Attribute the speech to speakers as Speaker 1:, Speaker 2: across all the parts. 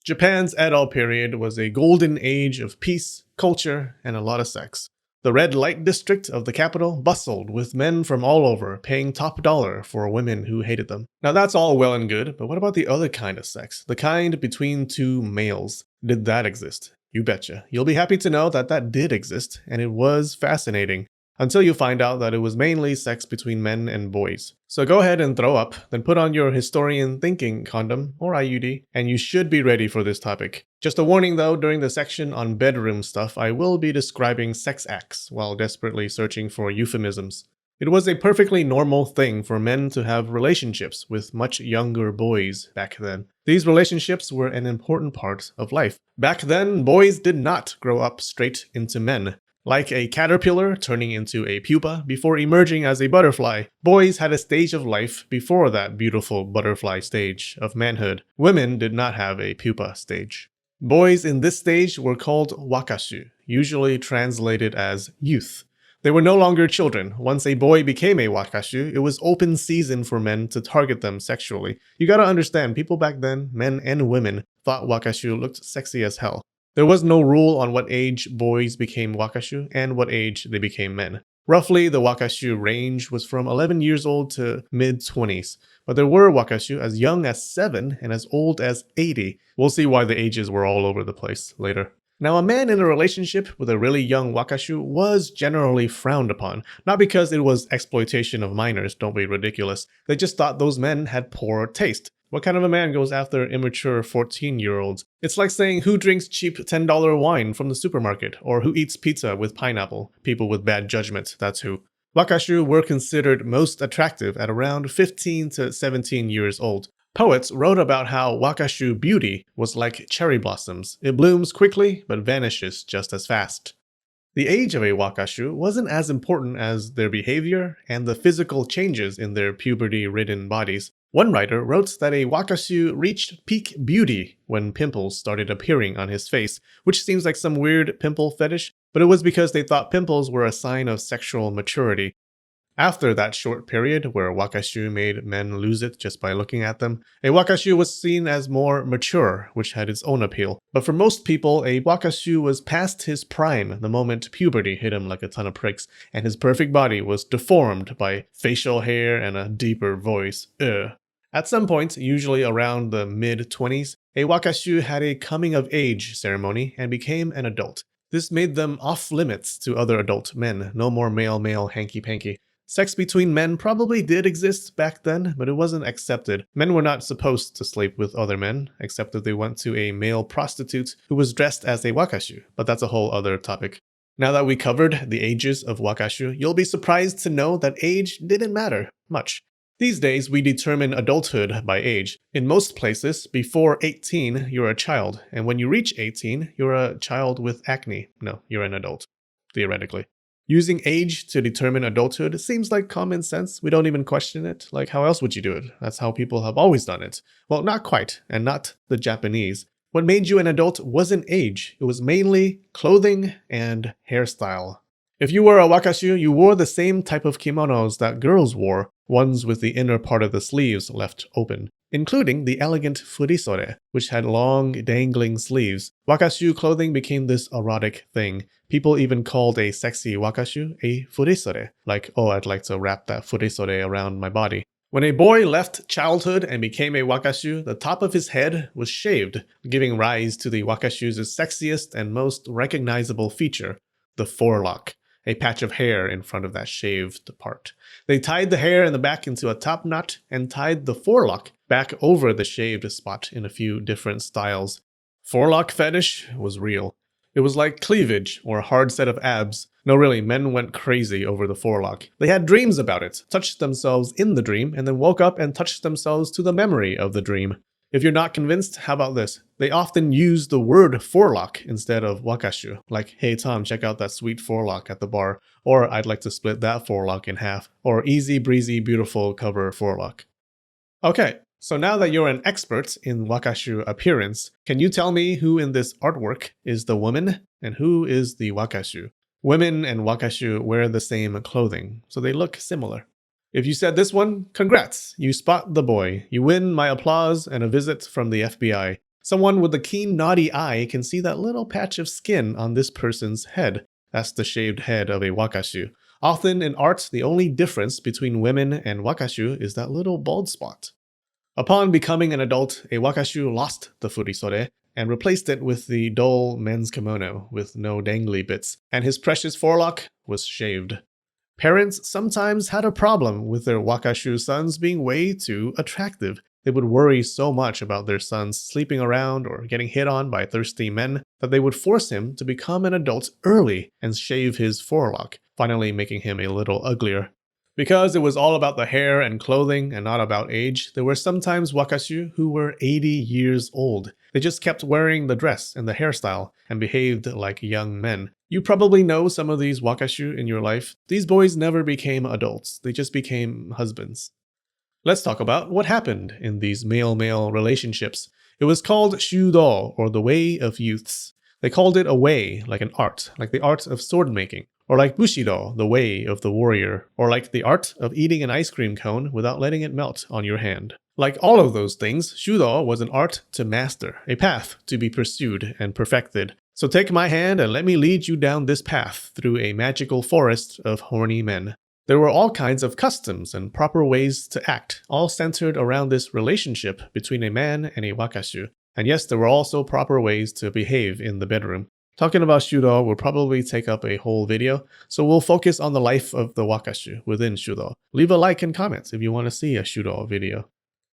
Speaker 1: Japan's Edo period was a golden age of peace, culture, and a lot of sex. The red light district of the capital bustled with men from all over paying top dollar for women who hated them. Now that's all well and good, but what about the other kind of sex? The kind between two males. Did that exist? You betcha. You'll be happy to know that that did exist, and it was fascinating. Until you find out that it was mainly sex between men and boys. So go ahead and throw up, then put on your historian thinking condom, or IUD, and you should be ready for this topic. Just a warning though, during the section on bedroom stuff, I will be describing sex acts while desperately searching for euphemisms. It was a perfectly normal thing for men to have relationships with much younger boys back then. These relationships were an important part of life. Back then, boys did not grow up straight into men. Like a caterpillar turning into a pupa before emerging as a butterfly, boys had a stage of life before that beautiful butterfly stage of manhood. Women did not have a pupa stage. Boys in this stage were called wakashu, usually translated as youth. They were no longer children. Once a boy became a wakashu, it was open season for men to target them sexually. You gotta understand, people back then, men and women, thought wakashu looked sexy as hell. There was no rule on what age boys became wakashu and what age they became men. Roughly, the wakashu range was from 11 years old to mid-20s, but there were wakashu as young as 7 and as old as 80. We'll see why the ages were all over the place later. Now, a man in a relationship with a really young wakashu was generally frowned upon, not because it was exploitation of minors, don't be ridiculous. They just thought those men had poor taste. What kind of a man goes after immature 14-year-olds? It's like saying who drinks cheap $10 wine from the supermarket, or who eats pizza with pineapple. People with bad judgment, that's who. Wakashu were considered most attractive at around 15 to 17 years old. Poets wrote about how Wakashu beauty was like cherry blossoms. It blooms quickly, but vanishes just as fast. The age of a wakashu wasn't as important as their behavior and the physical changes in their puberty-ridden bodies. One writer wrote that a wakashu reached peak beauty when pimples started appearing on his face, which seems like some weird pimple fetish, but it was because they thought pimples were a sign of sexual maturity. After that short period where wakashu made men lose it just by looking at them, a wakashu was seen as more mature, which had its own appeal. But for most people, a wakashu was past his prime the moment puberty hit him like a ton of pricks, and his perfect body was deformed by facial hair and a deeper voice. Ugh. At some point, usually around the mid-20s, a wakashu had a coming-of-age ceremony and became an adult. This made them off-limits to other adult men, no more male-male hanky-panky. Sex between men probably did exist back then, but it wasn't accepted. Men were not supposed to sleep with other men, except if they went to a male prostitute who was dressed as a wakashu, but that's a whole other topic. Now that we covered the ages of wakashu, you'll be surprised to know that age didn't matter much. These days, we determine adulthood by age. In most places, before 18, you're a child, and when you reach 18, you're a child with acne. No, you're an adult, theoretically. Using age to determine adulthood seems like common sense. We don't even question it. Like, how else would you do it? That's how people have always done it. Well, not quite, and not the Japanese. What made you an adult wasn't age. It was mainly clothing and hairstyle. If you were a wakashu, you wore the same type of kimonos that girls wore, ones with the inner part of the sleeves left open, including the elegant furisore, which had long, dangling sleeves. Wakashu clothing became this erotic thing. People even called a sexy wakashu a furisore, like, oh, I'd like to wrap that furisore around my body. When a boy left childhood and became a wakashu, the top of his head was shaved, giving rise to the wakashu's sexiest and most recognizable feature, the forelock. A patch of hair in front of that shaved part. They tied the hair in the back into a top knot and tied the forelock back over the shaved spot in a few different styles. Forelock fetish was real. It was like cleavage or a hard set of abs. No, really, men went crazy over the forelock. They had dreams about it, touched themselves in the dream, and then woke up and touched themselves to the memory of the dream. If you're not convinced, how about this? They often use the word forelock instead of wakashu, like, hey Tom, check out that sweet forelock at the bar, or I'd like to split that forelock in half, or easy breezy beautiful cover forelock. Okay, so now that you're an expert in wakashu appearance, can you tell me who in this artwork is the woman and who is the wakashu? Women and wakashu wear the same clothing, so they look similar. If you said this one, congrats, you spot the boy. You win my applause and a visit from the FBI. Someone with a keen naughty eye can see that little patch of skin on this person's head. That's the shaved head of a wakashu. Often in art, the only difference between women and wakashu is that little bald spot. Upon becoming an adult, a wakashu lost the furisore and replaced it with the dull men's kimono with no dangly bits, and his precious forelock was shaved. Parents sometimes had a problem with their wakashu sons being way too attractive. They would worry so much about their sons sleeping around or getting hit on by thirsty men that they would force him to become an adult early and shave his forelock, finally making him a little uglier. Because it was all about the hair and clothing and not about age, there were sometimes wakashu who were 80 years old. They just kept wearing the dress and the hairstyle and behaved like young men. You probably know some of these wakashu in your life. These boys never became adults. They just became husbands. Let's talk about what happened in these male-male relationships. It was called Shudō, or the way of youths. They called it a way, like an art, like the art of sword making. Or like Bushido, the way of the warrior. Or like the art of eating an ice cream cone without letting it melt on your hand. Like all of those things, Shudō was an art to master, a path to be pursued and perfected. So take my hand and let me lead you down this path through a magical forest of horny men. There were all kinds of customs and proper ways to act, all centered around this relationship between a man and a wakashu. And yes, there were also proper ways to behave in the bedroom. Talking about Shudō will probably take up a whole video, so we'll focus on the life of the wakashu within Shudō. Leave a like and comment if you want to see a Shudō video.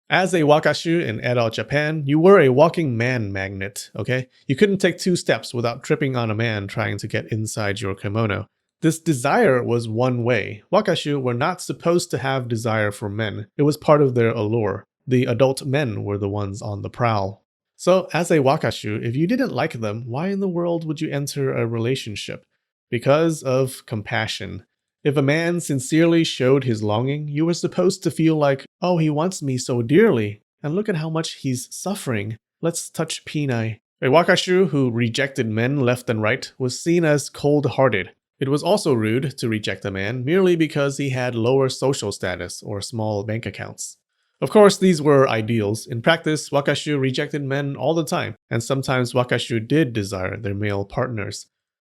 Speaker 1: As a wakashu in Edo, Japan, you were a walking man magnet, okay? You couldn't take 2 steps without tripping on a man trying to get inside your kimono. This desire was one way. Wakashu were not supposed to have desire for men. It was part of their allure. The adult men were the ones on the prowl. So, as a wakashu, if you didn't like them, why in the world would you enter a relationship? Because of compassion. If a man sincerely showed his longing, you were supposed to feel like, oh, he wants me so dearly, and look at how much he's suffering. Let's touch Pinai. A wakashu who rejected men left and right was seen as cold-hearted. It was also rude to reject a man merely because he had lower social status or small bank accounts. Of course, these were ideals. In practice, wakashu rejected men all the time, and sometimes wakashu did desire their male partners.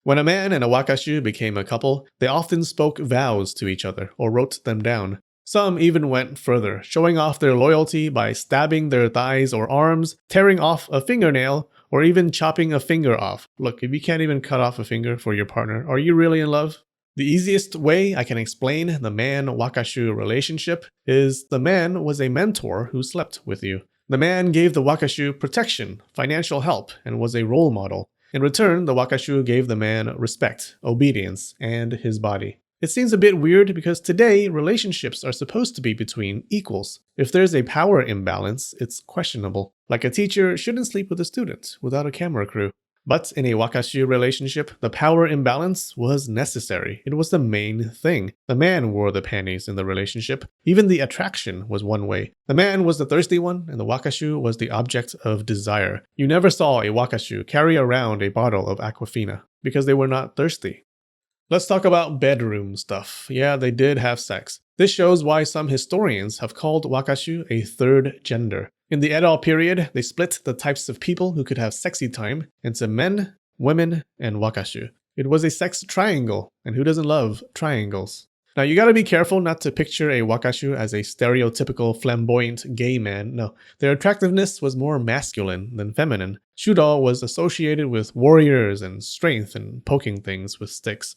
Speaker 1: When a man and a wakashu became a couple, they often spoke vows to each other or wrote them down. Some even went further, showing off their loyalty by stabbing their thighs or arms, tearing off a fingernail, or even chopping a finger off. Look, if you can't even cut off a finger for your partner, are you really in love? The easiest way I can explain the man-wakashu relationship is the man was a mentor who slept with you. The man gave the wakashu protection, financial help, and was a role model. In return, the wakashu gave the man respect, obedience, and his body. It seems a bit weird because today, relationships are supposed to be between equals. If there's a power imbalance, it's questionable. Like a teacher shouldn't sleep with a student without a camera crew. But in a wakashu relationship, the power imbalance was necessary. It was the main thing. The man wore the panties in the relationship. Even the attraction was one way. The man was the thirsty one, and the wakashu was the object of desire. You never saw a wakashu carry around a bottle of Aquafina, because they were not thirsty. Let's talk about bedroom stuff. Yeah, they did have sex. This shows why some historians have called wakashu a third gender. In the Edo period, they split the types of people who could have sexy time into men, women, and wakashu. It was a sex triangle, and who doesn't love triangles? Now, you gotta be careful not to picture a wakashu as a stereotypical flamboyant gay man. No, their attractiveness was more masculine than feminine. Shudō was associated with warriors and strength and poking things with sticks.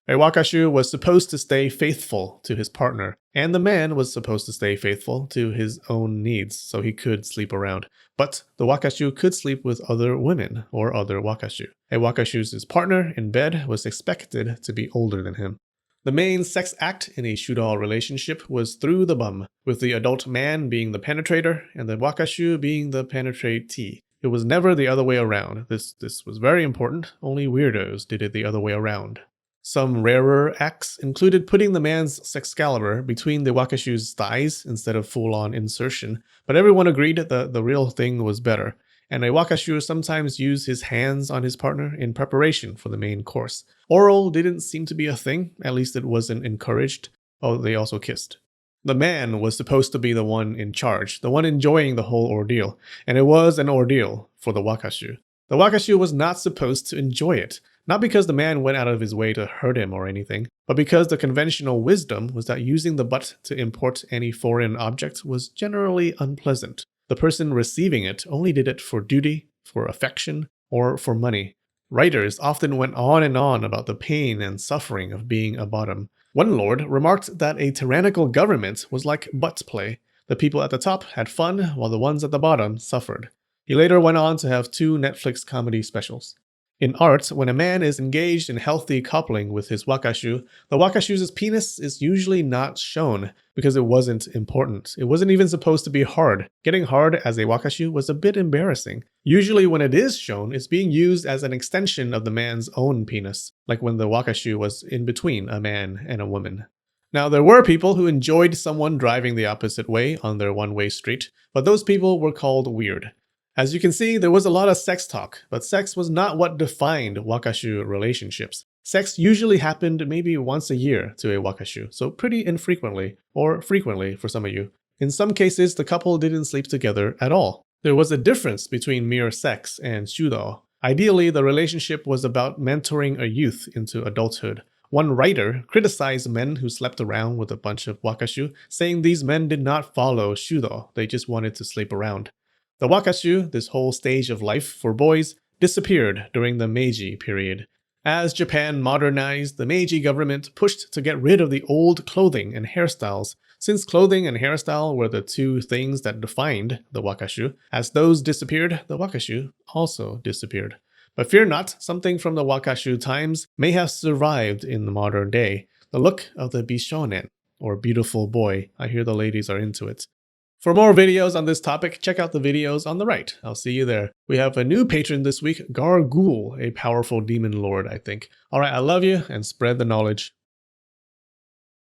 Speaker 1: A wakashu was supposed to stay faithful to his partner, and the man was supposed to stay faithful to his own needs, so he could sleep around. But the wakashu could sleep with other women or other wakashu. A wakashu's partner in bed was expected to be older than him. The main sex act in a Shudō relationship was through the bum, with the adult man being the penetrator and the wakashu being the penetratee. It was never the other way around. This was very important. Only weirdos did it the other way around. Some rarer acts included putting the man's sexcalibur between the wakashu's thighs instead of full-on insertion, but everyone agreed that the real thing was better, and a wakashu sometimes used his hands on his partner in preparation for the main course. Oral didn't seem to be a thing, at least it wasn't encouraged. Oh, they also kissed. The man was supposed to be the one in charge, the one enjoying the whole ordeal, and it was an ordeal. for the Wakashu. The Wakashu was not supposed to enjoy it, not because the man went out of his way to hurt him or anything, but because the conventional wisdom was that using the butt to import any foreign object was generally unpleasant. The person receiving it only did it for duty, for affection, or for money. Writers often went on and on about the pain and suffering of being a bottom. One lord remarked that a tyrannical government was like butt play. The people at the top had fun while the ones at the bottom suffered. He later went on to have 2 Netflix comedy specials. In art, when a man is engaged in healthy coupling with his wakashu, the wakashu's penis is usually not shown because it wasn't important. It wasn't even supposed to be hard. Getting hard as a wakashu was a bit embarrassing. Usually when it is shown, it's being used as an extension of the man's own penis, like when the wakashu was in between a man and a woman. Now, there were people who enjoyed someone driving the opposite way on their one-way street, but those people were called weird. As you can see, there was a lot of sex talk, but sex was not what defined wakashu relationships. Sex usually happened maybe once a year to a wakashu, so pretty infrequently, or frequently for some of you. In some cases, the couple didn't sleep together at all. There was a difference between mere sex and Shudō. Ideally, the relationship was about mentoring a youth into adulthood. One writer criticized men who slept around with a bunch of wakashu, saying these men did not follow Shudō, they just wanted to sleep around. The wakashu, this whole stage of life for boys, disappeared during the Meiji period. As Japan modernized, the Meiji government pushed to get rid of the old clothing and hairstyles. Since clothing and hairstyle were the 2 things that defined the wakashu, as those disappeared, the wakashu also disappeared. But fear not, something from the wakashu times may have survived in the modern day. The look of the bishonen, or beautiful boy. I hear the ladies are into it. For more videos on this topic, check out the videos on the right. I'll see you there. We have a new patron this week, Gargool, a powerful demon lord, I think. Alright, I love you, and spread the knowledge.